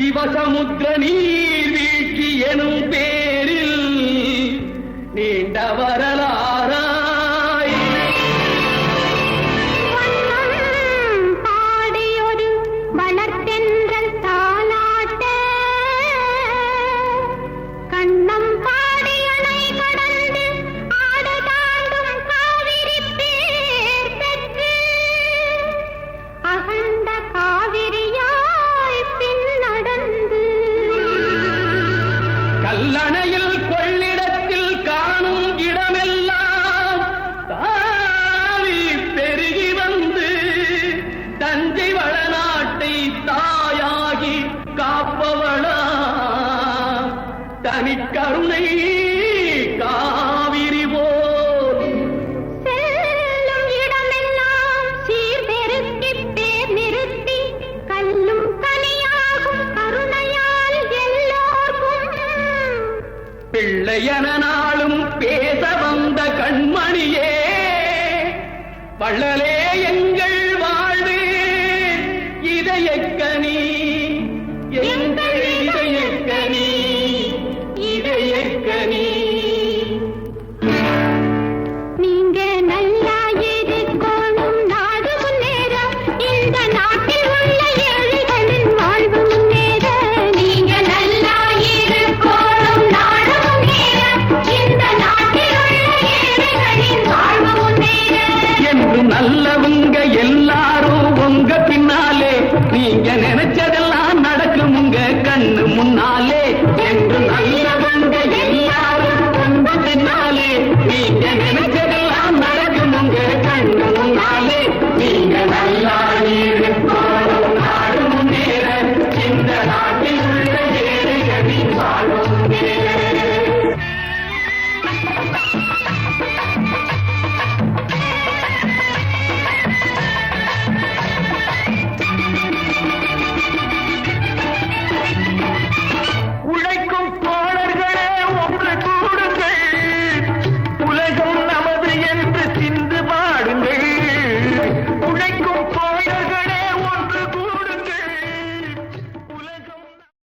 சிவசமுத்திர நீர்வீழ்ச்சி எனும் பேரில் நீண்ட வரலாறாய் பாடியொரு வளர்த்தென்றல் தாலாட்ட கண்ணம் பாடியனை கடந்து ஆடு தாண்டும் காவிரி பேர் பெற்று அகண்ட காவிரியாய் பின் நடந்து கல்லணையில் கொள்ளிடத்தில் காணும் இடமெல்லாம் தாவி பெருகி வந்து தஞ்சை வளநாட்டை தாயாகி காப்பவளா தனிக்கருணை காவிரி போல் செல்லும் இடமெல்லாம் சீர்பெருக்கி பேர் நிறுத்தி கல்லும் கனியாகும் கருணையால் எல்லோர்க்கும் பிள்ளையன நாளும் பேச வந்த கண்மணியே வள்ளலே எங்கள் வாழ்வே இதய